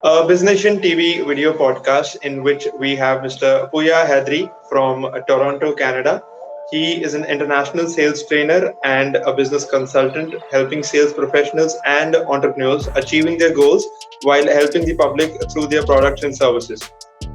a BizNation TV video podcast in which we have Mr. Pouya Haidari from Toronto, Canada. He is an international sales trainer and a business consultant, helping sales professionals and entrepreneurs achieving their goals while helping the public through their products and services.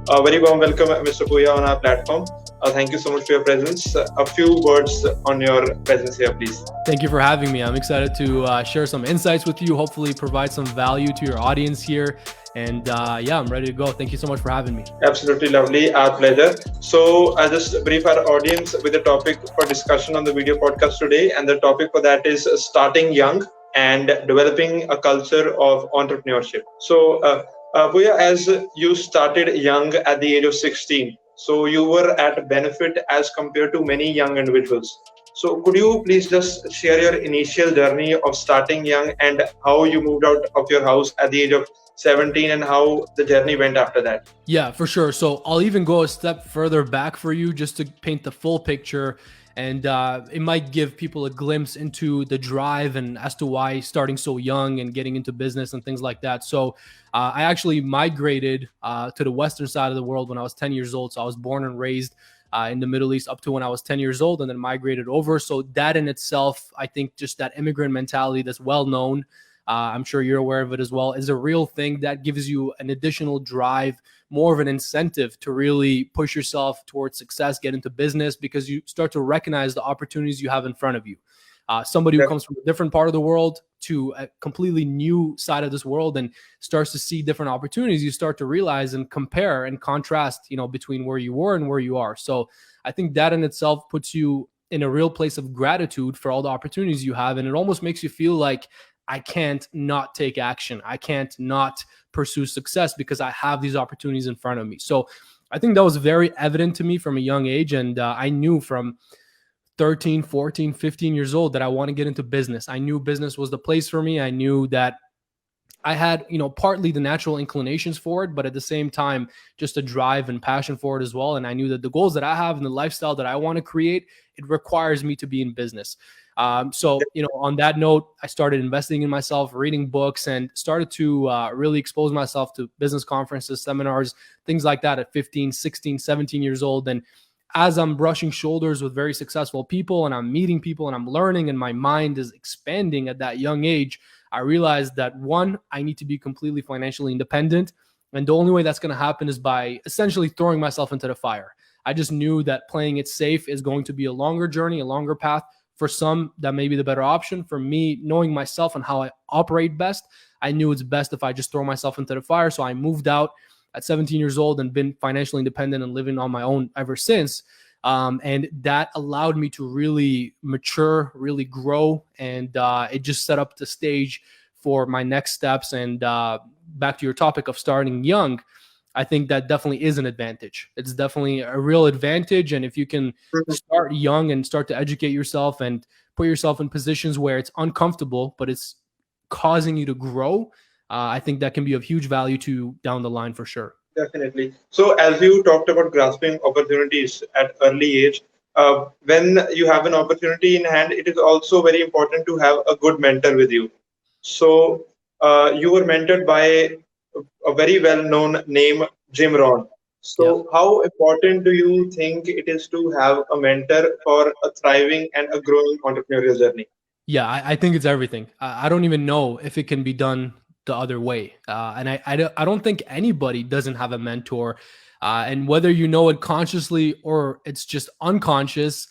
A very warm welcome, Mr. Pouya, on our platform. Thank you so much for your presence. A few words on your presence here, please. Thank you for having me. I'm excited to share some insights with you, hopefully provide some value to your audience here. And yeah, I'm ready to go. Thank you so much for having me. Absolutely lovely. Our pleasure. So I'll just brief our audience with the topic for discussion on the video podcast today. And the topic for that is starting young and developing a culture of entrepreneurship. So, Puya, as you started young at the age of 16, so you were at benefit as compared to many young individuals. So could you please just share your initial journey of starting young and how you moved out of your house at the age of 17 and how the journey went after that? Yeah, for sure. So I'll even go a step further back for you just to paint the full picture. And it might give people a glimpse into the drive and as to why starting so young and getting into business and things like that. So I actually migrated to the Western side of the world when I was 10 years old. So I was born and raised in the Middle East up to when I was 10 years old and then migrated over. So that in itself, I think just that immigrant mentality that's well known, I'm sure you're aware of it as well, is a real thing that gives you an additional drive, more of an incentive to really push yourself towards success, get into business, because you start to recognize the opportunities you have in front of you. Somebody who comes from a different part of the world to a completely new side of this world and starts to see different opportunities, you start to realize and compare and contrast, between where you were and where you are. So I think that in itself puts you in a real place of gratitude for all the opportunities you have. And it almost makes you feel like I can't not take action. I can't not pursue success because I have these opportunities in front of me. So I think that was very evident to me from a young age. And I knew from 13, 14, 15 years old that I want to get into business. I knew business was the place for me. I knew that I had, partly the natural inclinations for it, but at the same time, just a drive and passion for it as well. And I knew that the goals that I have and the lifestyle that I want to create, it requires me to be in business. So, on that note, I started investing in myself, reading books, and started to really expose myself to business conferences, seminars, things like that at 15, 16, 17 years old. And as I'm brushing shoulders with very successful people and I'm meeting people and I'm learning and my mind is expanding at that young age, I realized that one, I need to be completely financially independent. And the only way that's going to happen is by essentially throwing myself into the fire. I just knew that playing it safe is going to be a longer journey, a longer path. For some, that may be the better option. For me, knowing myself and how I operate best, I knew it's best if I just throw myself into the fire. So I moved out at 17 years old and been financially independent and living on my own ever since. And that allowed me to really mature, really grow. And it just set up the stage for my next steps. And back to your topic of starting young, I think that definitely is an advantage. It's definitely a real advantage. And if you can start young and start to educate yourself and put yourself in positions where it's uncomfortable, but it's causing you to grow, I think that can be of huge value to you down the line for sure. Definitely. So as you talked about grasping opportunities at early age, when you have an opportunity in hand, it is also very important to have a good mentor with you. So you were mentored by a very well-known name, Jim Rohn. So how important do you think it is to have a mentor for a thriving and a growing entrepreneurial journey? Yeah, I think it's everything. I don't even know if it can be done the other way. And I don't think anybody doesn't have a mentor. And whether you know it consciously or it's just unconscious,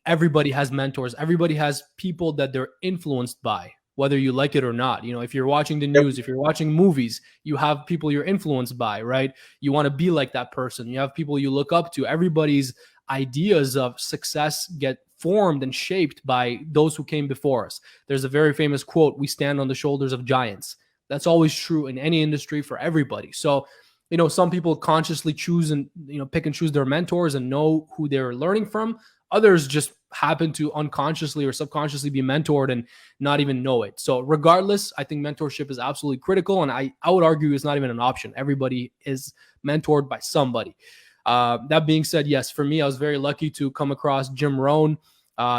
everybody has mentors. Everybody has people that they're influenced by, whether you like it or not. If you're watching the news, if you're watching movies, you have people you're influenced by, right? You want to be like that person. You have people you look up to. Everybody's ideas of success get formed and shaped by those who came before us. There's a very famous quote, "We stand on the shoulders of giants." That's always true in any industry for everybody. So, some people consciously choose and, pick and choose their mentors and know who they're learning from. Others just happen to unconsciously or subconsciously be mentored and not even know it. So regardless, I think mentorship is absolutely critical. And I would argue it's not even an option. Everybody is mentored by somebody. That being said, yes, for me, I was very lucky to come across Jim Rohn.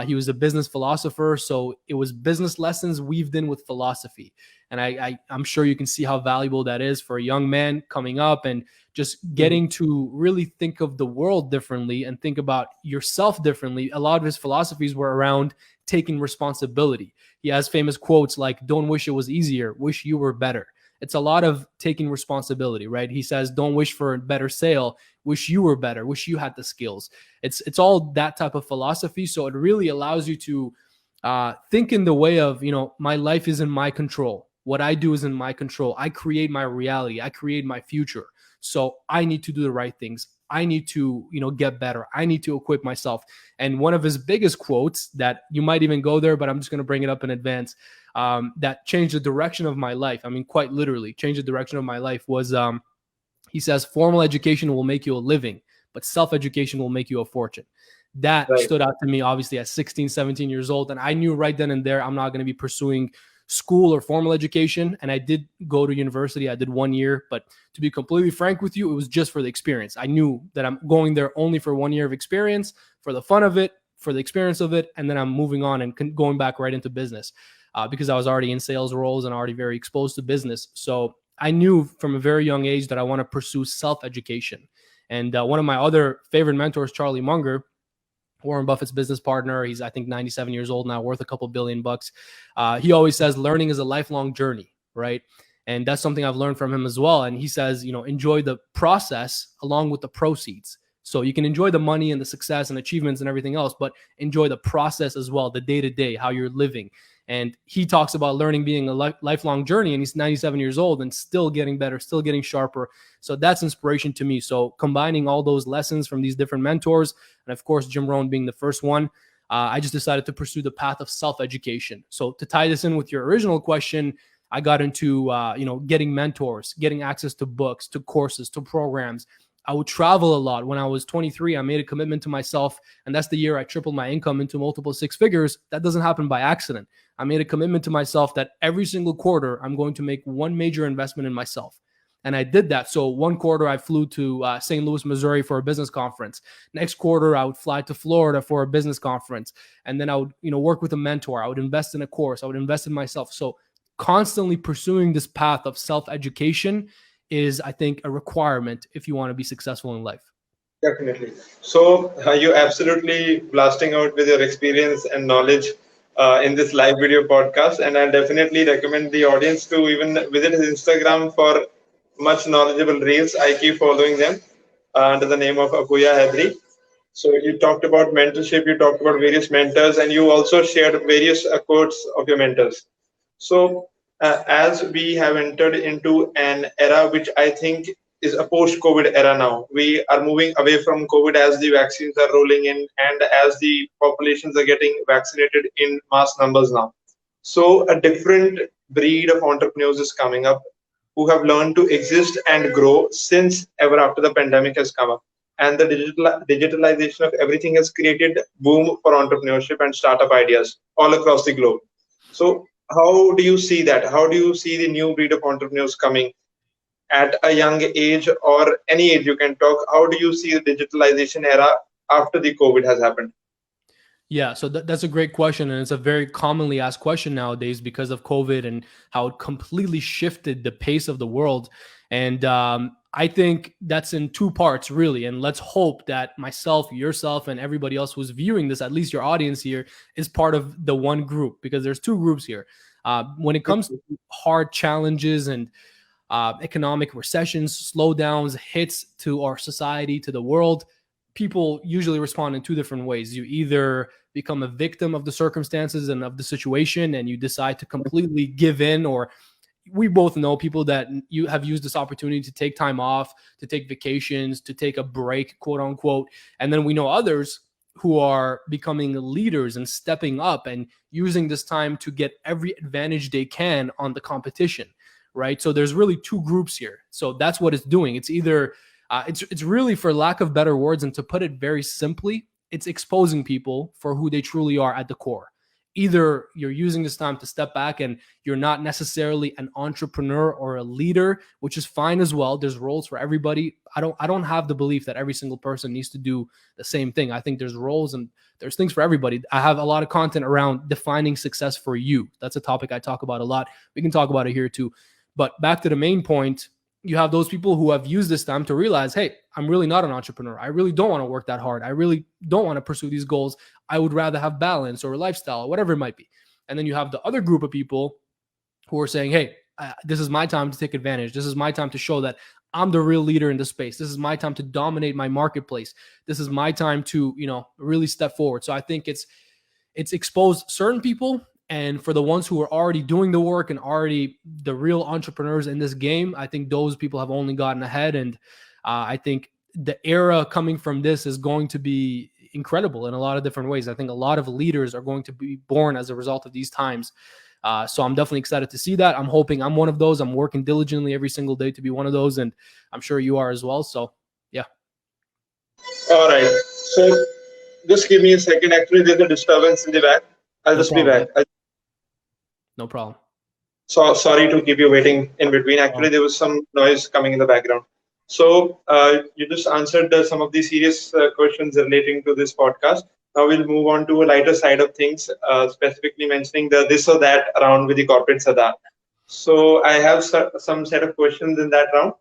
He was a business philosopher. So it was business lessons weaved in with philosophy. And I'm sure you can see how valuable that is for a young man coming up and just Mhm. getting to really think of the world differently and think about yourself differently. A lot of his philosophies were around taking responsibility. He has famous quotes like, "Don't wish it was easier, wish you were better." It's a lot of taking responsibility, right? He says, "Don't wish for a better sale, wish you were better, wish you had the skills." It's all that type of philosophy. So it really allows you to think in the way of, my life is in my control. What I do is in my control. I create my reality. I create my future. So I need to do the right things. I need to, get better. I need to equip myself. And one of his biggest quotes that you might even go there, but I'm just going to bring it up in advance, that changed the direction of my life. I mean, quite literally changed the direction of my life was, he says, formal education will make you a living, but self-education will make you a fortune. That Right. stood out to me, obviously, at 16, 17 years old. And I knew right then and there, I'm not going to be pursuing school or formal education. And I did go to university. I did 1 year. But to be completely frank with you, it was just for the experience. I knew that I'm going there only for 1 year of experience, for the fun of it, for the experience of it. And then I'm moving on and going back right into business because I was already in sales roles and already very exposed to business. So I knew from a very young age that I want to pursue self-education. And one of my other favorite mentors, Charlie Munger, Warren Buffett's business partner. He's, I think, 97 years old now, worth a couple $1 billion. He always says learning is a lifelong journey, right? And that's something I've learned from him as well. And he says, enjoy the process along with the proceeds. So you can enjoy the money and the success and achievements and everything else, but enjoy the process as well, the day-to-day, how you're living. And he talks about learning being a lifelong journey, and he's 97 years old and still getting better, still getting sharper. So that's inspiration to me. So combining all those lessons from these different mentors, and of course, Jim Rohn being the first one, I just decided to pursue the path of self-education. So to tie this in with your original question, I got into, getting mentors, getting access to books, to courses, to programs. I would travel a lot. When I was 23, I made a commitment to myself, and that's the year I tripled my income into multiple six figures. That doesn't happen by accident. I made a commitment to myself that every single quarter, I'm going to make one major investment in myself. And I did that. So one quarter, I flew to St. Louis, Missouri for a business conference. Next quarter, I would fly to Florida for a business conference. And then I would, work with a mentor. I would invest in a course. I would invest in myself. So constantly pursuing this path of self-education is, I think, a requirement if you want to be successful in life. Definitely. So you absolutely blasting out with your experience and knowledge in this live video podcast, and I'll definitely recommend the audience to even visit his Instagram for much knowledgeable reels. I keep following them under the name of Pouya Haidari. So you talked about mentorship, you talked about various mentors, and you also shared various quotes of your mentors. So as we have entered into an era which I think is a post-COVID era now, we are moving away from COVID as the vaccines are rolling in and as the populations are getting vaccinated in mass numbers now. So a different breed of entrepreneurs is coming up who have learned to exist and grow since ever after the pandemic has come up. And the digitalization of everything has created boom for entrepreneurship and startup ideas all across the globe. So how do you see that? How do you see the new breed of entrepreneurs coming at a young age or any age you can talk? How do you see the digitalization era after the COVID has happened? Yeah, so that's a great question. And it's a very commonly asked question nowadays because of COVID and how it completely shifted the pace of the world. And I think that's in two parts, really. And let's hope that myself, yourself, and everybody else who's viewing this, at least your audience here, is part of the one group, because there's two groups here. When it comes to hard challenges and economic recessions, slowdowns, hits to our society, to the world, people usually respond in two different ways. You either become a victim of the circumstances and of the situation, and you decide to completely give in, or we both know people that you have used this opportunity to take time off, to take vacations, to take a break, quote unquote. And then we know others who are becoming leaders and stepping up and using this time to get every advantage they can on the competition, right? So there's really two groups here. So that's what it's doing. It's either it's really, for lack of better words, and to put it very simply, it's exposing people for who they truly are at the core. either you're using this time to step back and you're not necessarily an entrepreneur or a leader, which is fine as well. There's roles for everybody. I don't have the belief that every single person needs to do the same thing. I think there's roles and there's things for everybody. I have a lot of content around defining success for you. That's a topic I talk about a lot. We can talk about it here too. But back to the main point, you have those people who have used this time to realize, hey, I'm really not an entrepreneur. I really don't want to work that hard. I really don't want to pursue these goals. I would rather have balance or lifestyle, or whatever it might be. And then you have the other group of people who are saying, hey, this is my time to take advantage. This is my time to show that I'm the real leader in the space. This is my time to dominate my marketplace. This is my time to, really step forward. So I think it's exposed certain people. And for the ones who are already doing the work and already the real entrepreneurs in this game, I think those people have only gotten ahead. And I think the era coming from this is going to be incredible in a lot of different ways. I think a lot of leaders are going to be born as a result of these times. So I'm definitely excited to see that. I'm hoping I'm one of those. I'm working diligently every single day to be one of those. And I'm sure you are as well. So, yeah. All right. So just give me a second. Actually, there's a disturbance in the back. I'll just be back. No problem. So sorry to keep you waiting in between. Actually, there was some noise coming in the background. So you just answered some of the serious questions relating to this podcast. Now we'll move on to a lighter side of things, specifically mentioning the this or that around with the corporate Sadar. So I have some set of questions in that round,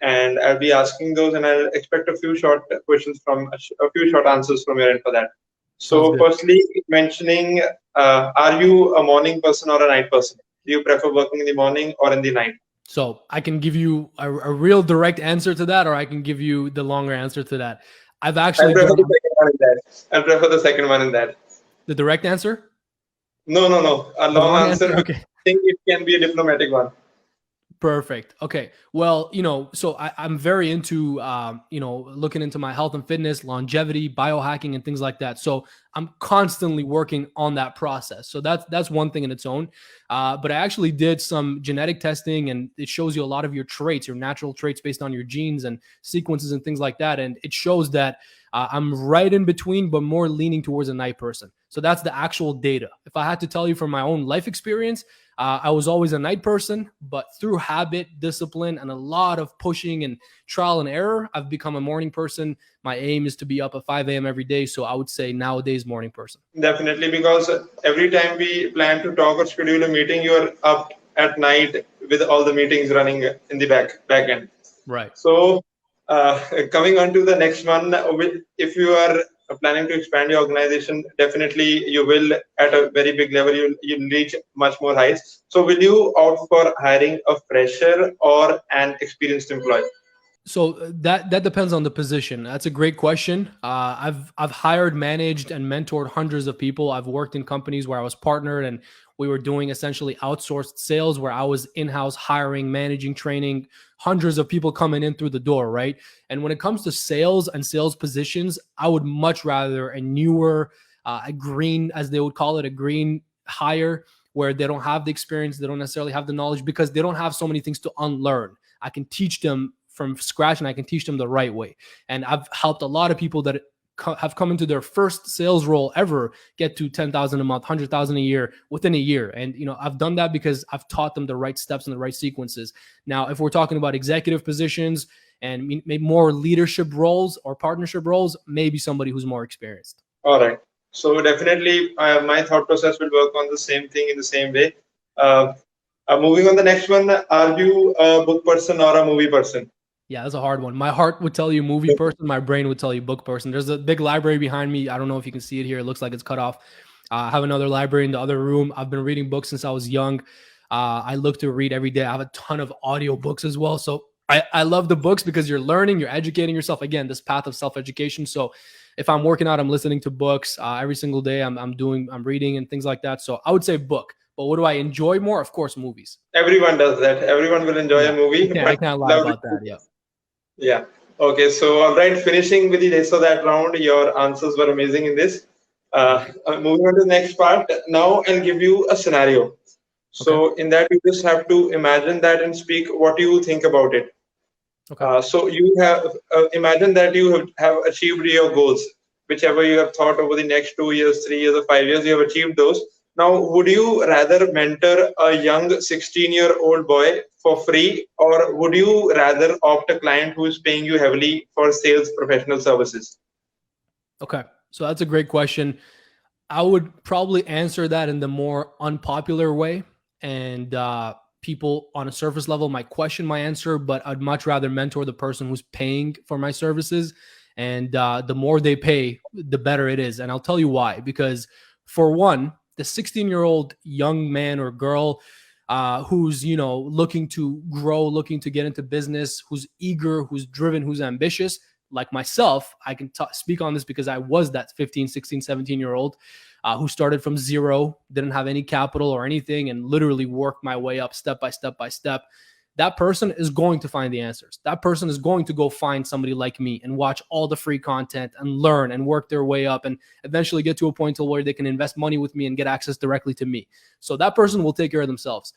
and I'll be asking those, and I'll expect a few short questions a few short answers from your end for that. So firstly, mentioning, are you a morning person or a night person? Do you prefer working in the morning or in the night? So I can give you a real direct answer to that, or I can give you the longer answer to that. I've actually. I prefer the second one in that. I prefer the second one in that. The direct answer? No. A long answer. Okay. I think it can be a diplomatic one. Perfect. Okay. Well, so I'm very into, looking into my health and fitness, longevity, biohacking, and things like that. So I'm constantly working on that process. So that's one thing in its own. But I actually did some genetic testing, and it shows you a lot of your traits, your natural traits based on your genes and sequences and things like that. And it shows that I'm right in between, but more leaning towards a night person. So that's the actual data. If I had to tell you from my own life experience, I was always a night person, but through habit, discipline, and a lot of pushing and trial and error, I've become a morning person. My aim is to be up at 5 a.m. every day. So I would say nowadays morning person. Definitely, because every time we plan to talk or schedule a meeting, you're up at night with all the meetings running in the back end. Right. So coming on to the next one, if you are planning to expand your organization, definitely you will at a very big level, you'll reach much more heights. So will you opt for hiring a fresher or an experienced employee? So that depends on the position. That's a great question. I've hired, managed, and mentored hundreds of people. I've worked in companies where I was partnered and we were doing essentially outsourced sales, where I was in-house hiring, managing, training hundreds of people coming in through the door, right? And when it comes to sales and sales positions, I would much rather a newer, a green, as they would call it, a green hire, where they don't have the experience, they don't necessarily have the knowledge, because they don't have so many things to unlearn. I can teach them from scratch, and I can teach them the right way. And I've helped a lot of people that have come into their first sales role ever get to 10,000 a month, 100,000 a year within a year. And, I've done that because I've taught them the right steps and the right sequences. Now, if we're talking about executive positions and maybe more leadership roles or partnership roles, maybe somebody who's more experienced. All right. So definitely my thought process will work on the same thing in the same way. Moving on the next one, are you a book person or a movie person? Yeah, that's a hard one. My heart would tell you movie person. My brain would tell you book person. There's a big library behind me. I don't know if you can see it here. It looks like it's cut off. I have another library in the other room. I've been reading books since I was young. I look to read every day. I have a ton of audio books as well. So I love the books because you're learning, you're educating yourself. Again, this path of self-education. So if I'm working out, I'm listening to books every single day. I'm reading and things like that. So I would say book. But what do I enjoy more? Of course, movies. Everyone does that. Everyone will enjoy a movie. I can't lie about that. Yeah. Yeah. Okay. So, all right. Finishing with the rest of that round, your answers were amazing in this. Moving on to the next part. Now, I'll give you a scenario. So, in that, you just have to imagine that and speak what you think about it. Okay. So, you have imagine that you have achieved your goals, whichever you have thought over the next 2 years, 3 years, or 5 years, you have achieved those. Now, would you rather mentor a young 16-year-old boy for free, or would you rather opt a client who is paying you heavily for sales professional services? Okay, so that's a great question. I would probably answer that in the more unpopular way, and people on a surface level might question my answer, but I'd much rather mentor the person who's paying for my services. And the more they pay, the better it is. And I'll tell you why. Because for one, the 16-year-old young man or girl who's looking to grow, looking to get into business, who's eager, who's driven, who's ambitious, like myself, I can speak on this because I was that 15, 16, 17-year-old who started from zero, didn't have any capital or anything, and literally worked my way up step by step by step. That person is going to find the answers. That person is going to go find somebody like me and watch all the free content and learn and work their way up and eventually get to a point where they can invest money with me and get access directly to me. So that person will take care of themselves.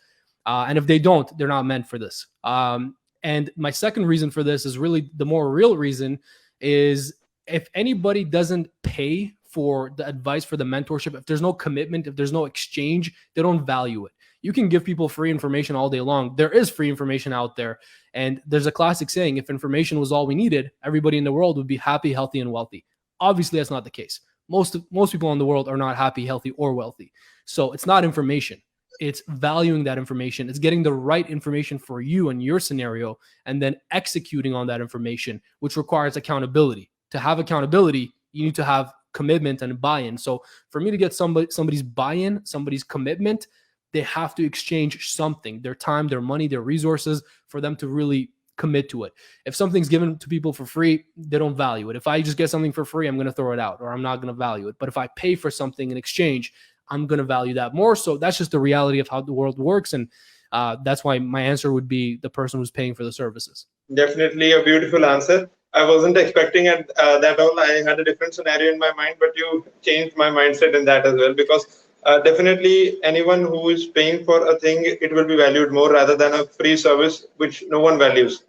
And if they don't, they're not meant for this. And my second reason for this is really the more real reason is if anybody doesn't pay for the advice, for the mentorship, if there's no commitment, if there's no exchange, they don't value it. You can give people free information all day long. There is free information out there. And there's a classic saying, if information was all we needed, everybody in the world would be happy, healthy, and wealthy. Obviously, that's not the case. Most people in the world are not happy, healthy, or wealthy. So it's not information. It's valuing that information. It's getting the right information for you and your scenario, and then executing on that information, which requires accountability. To have accountability, you need to have commitment and buy-in. So for me to get somebody's buy-in, somebody's commitment, they have to exchange something, their time, their money, their resources, for them to really commit to it. If something's given to people for free, they don't value it. If I just get something for free, I'm going to throw it out, or I'm not going to value it. But if I pay for something in exchange, I'm going to value that more. So that's just the reality of how the world works. And that's why my answer would be the person who's paying for the services. Definitely a beautiful answer. I wasn't expecting it that all. I had a different scenario in my mind, but you changed my mindset in that as well, because definitely anyone who is paying for a thing, it will be valued more rather than a free service which no one values.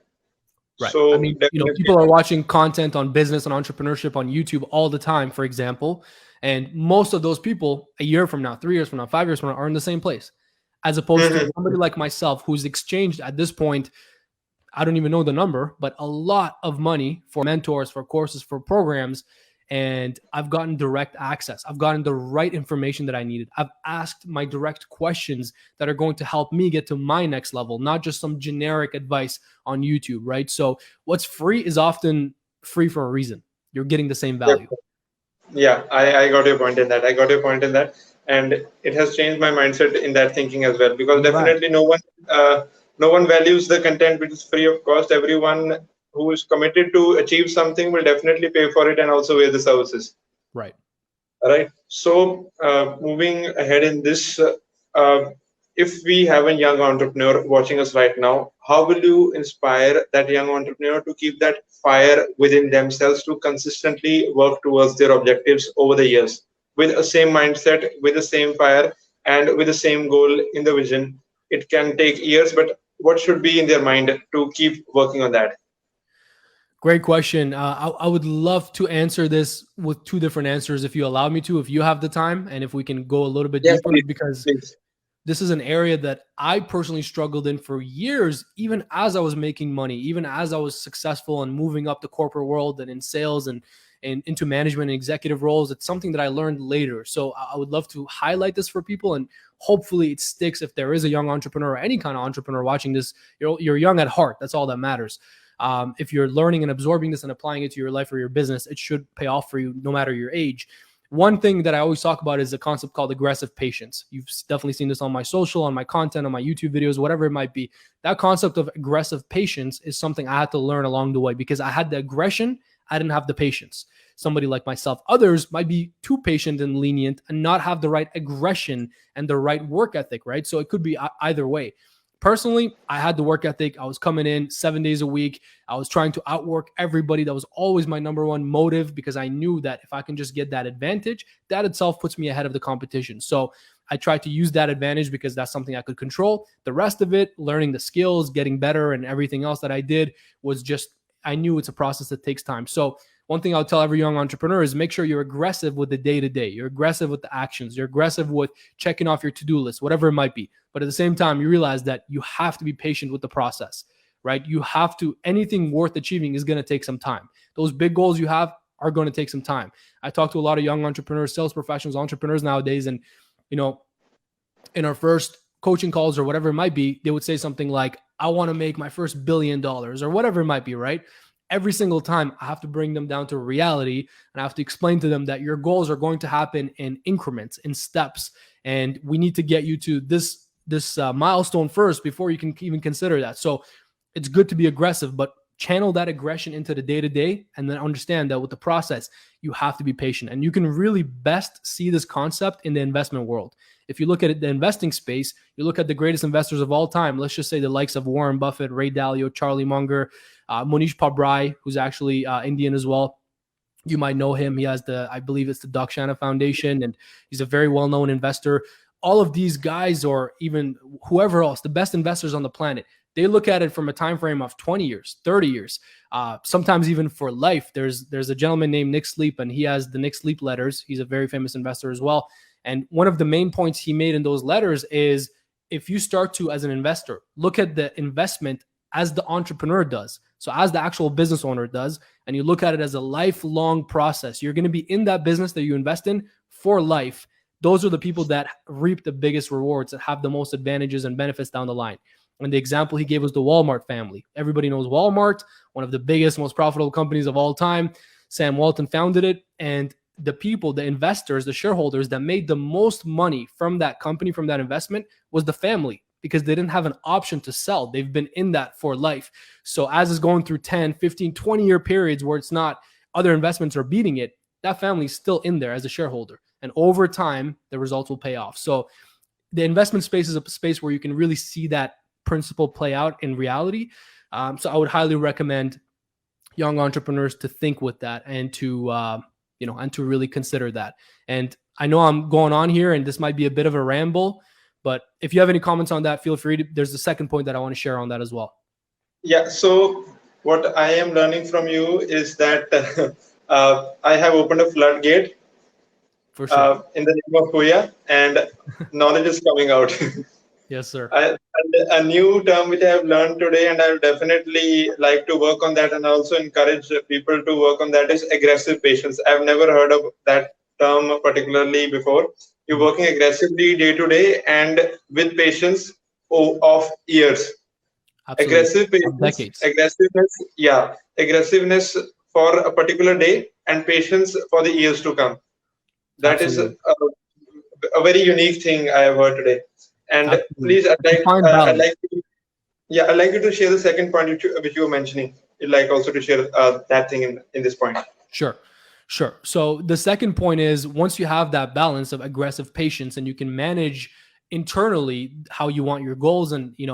Right. So I mean, people are watching content on business and entrepreneurship on YouTube all the time, for example. And most of those people, a year from now, 3 years from now, 5 years from now, are in the same place. As opposed to somebody like myself, who's exchanged at this point, I don't even know the number, but a lot of money for mentors, for courses, for programs. And I've gotten direct access. I've gotten the right information that I needed. I've asked my direct questions that are going to help me get to my next level, not just some generic advice on YouTube, right? So what's free is often free for a reason. You're getting the same value. Yeah, I got your point in that. And it has changed my mindset in that thinking as well, because definitely no one values the content which is free of cost. Everyone who is committed to achieve something will definitely pay for it and also wear the services. Right. So moving ahead in this, if we have a young entrepreneur watching us right now, how will you inspire that young entrepreneur to keep that fire within themselves to consistently work towards their objectives over the years with the same mindset, with the same fire, and with the same goal in the vision? It can take years, but what should be in their mind to keep working on that? Great question. I would love to answer this with two different answers if you allow me to, if you have the time, and if we can go a little bit deeper, because this is an area that I personally struggled in for years, even as I was making money, even as I was successful and moving up the corporate world and in sales and into management and executive roles. It's something that I learned later. So I would love to highlight this for people, and hopefully it sticks. If there is a young entrepreneur or any kind of entrepreneur watching this, you're young at heart. That's all that matters. If you're learning and absorbing this and applying it to your life or your business, it should pay off for you no matter your age. One thing that I always talk about is a concept called aggressive patience. You've definitely seen this on my social, on my content, on my YouTube videos, whatever it might be. That concept of aggressive patience is something I had to learn along the way, because I had the aggression, I didn't have the patience. Somebody like myself, others might be too patient and lenient and not have the right aggression and the right work ethic, right? So it could be either way. Personally, I had the work ethic. I was coming in 7 days a week. I was trying to outwork everybody. That was always my number one motive, because I knew that if I can just get that advantage, that itself puts me ahead of the competition. So I tried to use that advantage because that's something I could control. The rest of it, learning the skills, getting better, and everything else that I did was just, I knew it's a process that takes time. So one thing I'll tell every young entrepreneur is make sure you're aggressive with the day-to-day. You're aggressive with the actions. You're aggressive with checking off your to-do list, whatever it might be. But at the same time, you realize that you have to be patient with the process, right? You have to, anything worth achieving is going to take some time. Those big goals you have are going to take some time. I talk to a lot of young entrepreneurs, sales professionals, entrepreneurs nowadays, and, you know, in our first coaching calls or whatever it might be, they would say something like, I want to make my first $1 billion or whatever it might be, right? Every single time I have to bring them down to reality, and I have to explain to them that your goals are going to happen in increments, in steps. And we need to get you to this milestone first before you can even consider that. So it's good to be aggressive, but channel that aggression into the day-to-day, and then understand that with the process, you have to be patient. And you can really best see this concept in the investment world. If you look at it, the investing space, you look at the greatest investors of all time, let's just say the likes of Warren Buffett, Ray Dalio, Charlie Munger, Monish Pabrai, who's actually Indian as well. You might know him. He has I believe it's the Dakshana Foundation, and he's a very well-known investor. All of these guys, or even whoever else, the best investors on the planet, they look at it from a time frame of 20 years, 30 years, sometimes even for life. There's a gentleman named Nick Sleep, and he has the Nick Sleep letters. He's a very famous investor as well. And one of the main points he made in those letters is, if you start to, as an investor, look at the investment as the entrepreneur does, so as the actual business owner does, and you look at it as a lifelong process, you're going to be in that business that you invest in for life. Those are the people that reap the biggest rewards, that have the most advantages and benefits down the line. And the example he gave was the Walmart family. Everybody knows Walmart, one of the biggest, most profitable companies of all time. Sam Walton founded it. And the people, the investors, the shareholders that made the most money from that company, from that investment, was the family, because they didn't have an option to sell. They've been in that for life. So as it's going through 10, 15, 20-year periods where it's not, other investments are beating it, that family's still in there as a shareholder. And over time, the results will pay off. So the investment space is a space where you can really see that principle play out in reality. So I would highly recommend young entrepreneurs to think with that, and to and to really consider that. And I know I'm going on here, and this might be a bit of a ramble, but if you have any comments on that, feel free to. There's a second point that I want to share on that as well. Yeah. So what I am learning from you is that I have opened a floodgate for sure in the name of Pouya, and knowledge is coming out. Yes, sir. A new term which I have learned today, and I will definitely like to work on that, and also encourage people to work on that, is aggressive patience. I've never heard of that term particularly before. You're working aggressively day to day and with patience of years. Absolutely. Aggressive patience, aggressiveness for a particular day, and patience for the years to come. That Absolutely. Is a very unique thing I have heard today. And Absolutely. Please, I'd like you to share the second point which you were mentioning. I'd like also to share that thing in this point. Sure. So the second point is, once you have that balance of aggressive patience, and you can manage internally how you want your goals, and you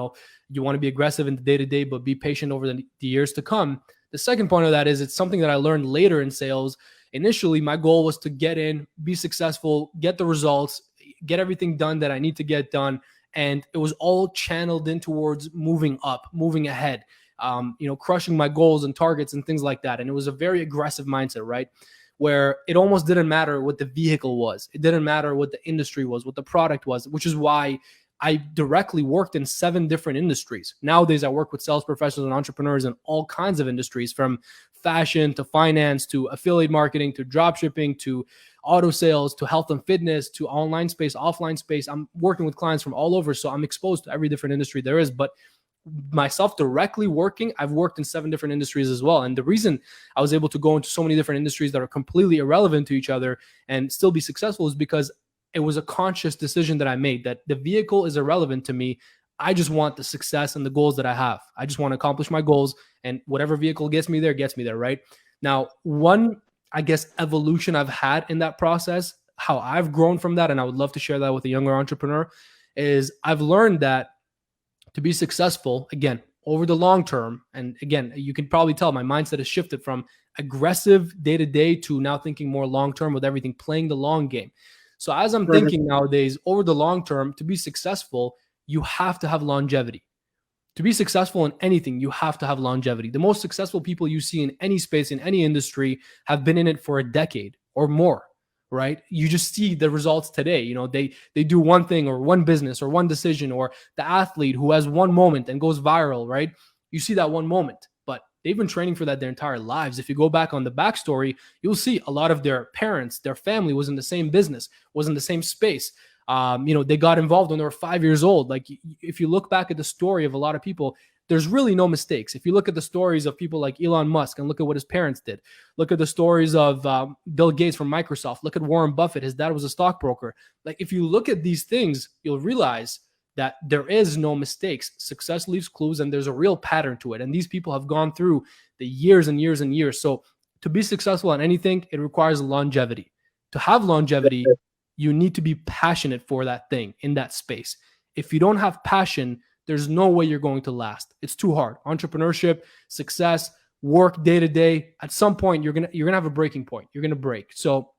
want to be aggressive in the day-to-day, but be patient over the years to come. The second point of that is, it's something that I learned later in sales. Initially, my goal was to get in, be successful, get the results, get everything done that I need to get done. And it was all channeled in towards moving up, moving ahead, crushing my goals and targets and things like that. And it was a very aggressive mindset, right? Where it almost didn't matter what the vehicle was. It didn't matter what the industry was, what the product was, which is why I directly worked in 7 different industries. Nowadays, I work with sales professionals and entrepreneurs in all kinds of industries, from fashion to finance to affiliate marketing to drop shipping to auto sales to health and fitness to online space, offline space. I'm working with clients from all over, so I'm exposed to every different industry there is. But myself directly working, I've worked in 7 different industries as well. And the reason I was able to go into so many different industries that are completely irrelevant to each other and still be successful is because it was a conscious decision that I made, that the vehicle is irrelevant to me. I just want the success and the goals that I have. I just want to accomplish my goals, and whatever vehicle gets me there, right? Now, one, I guess, evolution I've had in that process, how I've grown from that, and I would love to share that with a younger entrepreneur, is I've learned that to be successful, again, over the long term, and again, you can probably tell my mindset has shifted from aggressive day-to-day to now thinking more long-term with everything, playing the long game. So as I'm thinking nowadays, over the long term, to be successful, you have to have longevity. To be successful in anything, you have to have longevity. The most successful people you see in any space, in any industry, have been in it for a decade or more, right? You just see the results today. They do one thing or one business or one decision, or the athlete who has one moment and goes viral, right? You see that one moment, but they've been training for that their entire lives. If you go back on the backstory, you'll see a lot of their parents, their family was in the same business, was in the same space. They got involved when they were 5 years old. Like, if you look back at the story of a lot of people, there's really no mistakes. If you look at the stories of people like Elon Musk and look at what his parents did, look at the stories of Bill Gates from Microsoft, look at Warren Buffett, his dad was a stockbroker. Like, if you look at these things, you'll realize that there is no mistakes. Success leaves clues, and there's a real pattern to it. And these people have gone through the years and years and years. So to be successful at anything, it requires longevity. To have longevity, you need to be passionate for that thing in that space. If you don't have passion, there's no way you're going to last. It's too hard. Entrepreneurship, success, work day to day. At some point, you're gonna have a breaking point. You're gonna break. So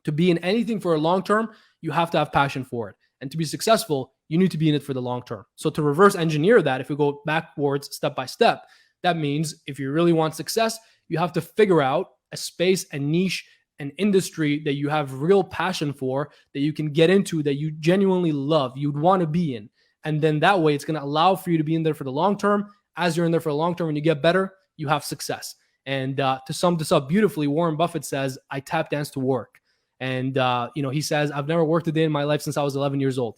to be in anything for a long term, you have to have passion for it. And to be successful, you need to be in it for the long term. So to reverse engineer that, if we go backwards step by step, that means if you really want success, you have to figure out a space, a niche, an industry that you have real passion for, that you can get into, that you genuinely love, you'd want to be in. And then that way it's going to allow for you to be in there for the long term. As you're in there for the long term and you get better, you have success. And to sum this up beautifully, Warren Buffett says, I tap dance to work. And, he says, I've never worked a day in my life since I was 11 years old.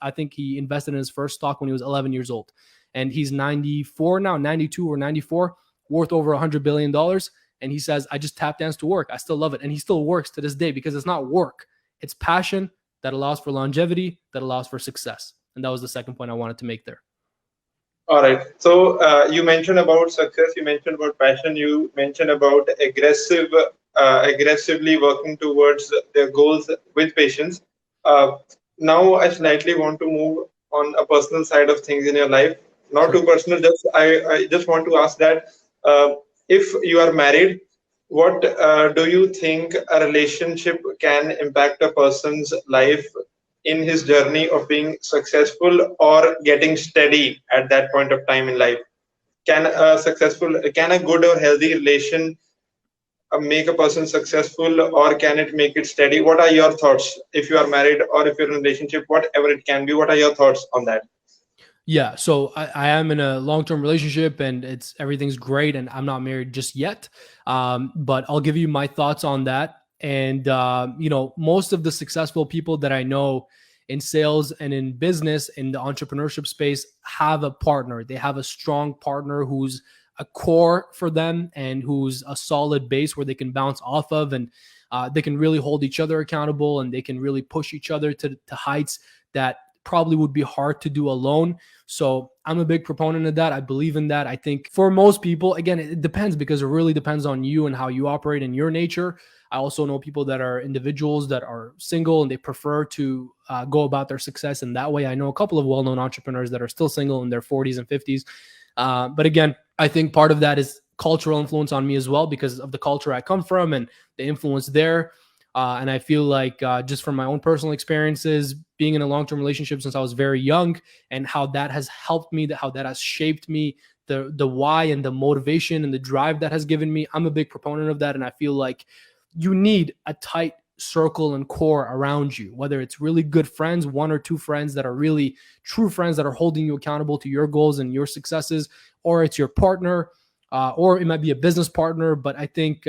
I think he invested in his first stock when he was 11 years old. And he's 94 now, 92 or 94, worth over $100 billion. And he says, I just tap dance to work. I still love it. And he still works to this day because it's not work. It's passion that allows for longevity, that allows for success. And that was the second point I wanted to make there. All right. So you mentioned about success. You mentioned about passion. You mentioned about aggressively working towards their goals with patience. Now I slightly want to move on a personal side of things in your life. Not too personal. I just want to ask that if you are married, what do you think a relationship can impact a person's life in his journey of being successful or getting steady at that point of time in life? Can a good or healthy relation make a person successful, or can it make it steady? What are your thoughts? If you are married or if you're in a relationship, whatever it can be, what are your thoughts on that? Yeah, so I am in a long-term relationship and everything's great, and I'm not married just yet. But I'll give you my thoughts on that. And most of the successful people that I know in sales and in business, in the entrepreneurship space, have a partner. They have a strong partner who's a core for them and who's a solid base where they can bounce off of, and they can really hold each other accountable, and they can really push each other to heights that probably would be hard to do alone. So I'm a big proponent of that. I believe in that. I think for most people, again, it depends, because it really depends on you and how you operate in your nature. I also know people that are individuals that are single and they prefer to go about their success in that way. I know a couple of well-known entrepreneurs that are still single in their 40s and 50s. But again, I think part of that is cultural influence on me as well, because of the culture I come from and the influence there. And I feel like just from my own personal experiences, being in a long-term relationship since I was very young, and how that has helped me, how that has shaped me, the why and the motivation and the drive that has given me, I'm a big proponent of that. And I feel like you need a tight circle and core around you, whether it's really good friends, one or two friends that are really true friends that are holding you accountable to your goals and your successes, or it's your partner. Or it might be a business partner, but I think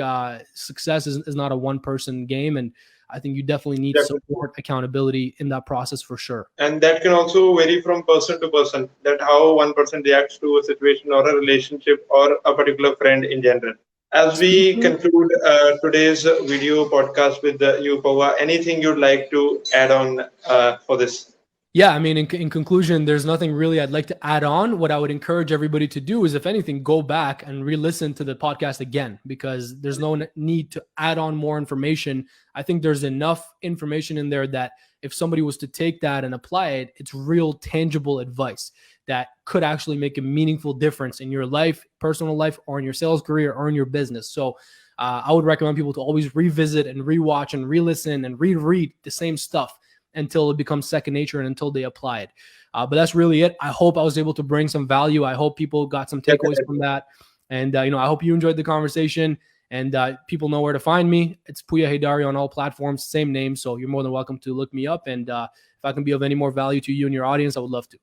success is not a one-person game, and I think you definitely need support, accountability in that process for sure. And that can also vary from person to person, that how one person reacts to a situation or a relationship or a particular friend in general. As we conclude today's video podcast with you, Pouya, anything you'd like to add on for this? Yeah, I mean, in conclusion, there's nothing really I'd like to add on. What I would encourage everybody to do is, if anything, go back and re-listen to the podcast again, because there's no need to add on more information. I think there's enough information in there that if somebody was to take that and apply it, it's real tangible advice that could actually make a meaningful difference in your life, personal life, or in your sales career, or in your business. So I would recommend people to always revisit and rewatch and re-listen and reread the same stuff until it becomes second nature and until they apply it. But that's really it. I hope I was able to bring some value. I hope people got some takeaways from that. And, I hope you enjoyed the conversation. And people know where to find me. It's Pouya Haidari on all platforms, same name. So you're more than welcome to look me up. And if I can be of any more value to you and your audience, I would love to.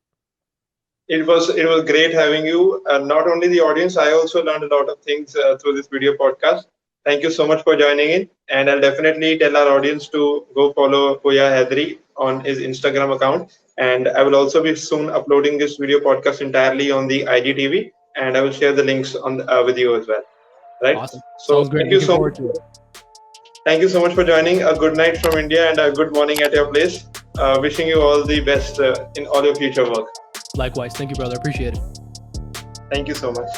It was great having you. Not only the audience, I also learned a lot of things through this video podcast. Thank you so much for joining in. And I'll definitely tell our audience to go follow Pouya Haidari on his Instagram account. And I will also be soon uploading this video podcast entirely on the IGTV. And I will share the links on with you as well. Right? Awesome. So Sounds great. thank you so much. Thank you so much for joining. A good night from India and a good morning at your place. Wishing you all the best in all your future work. Likewise. Thank you, brother. Appreciate it. Thank you so much.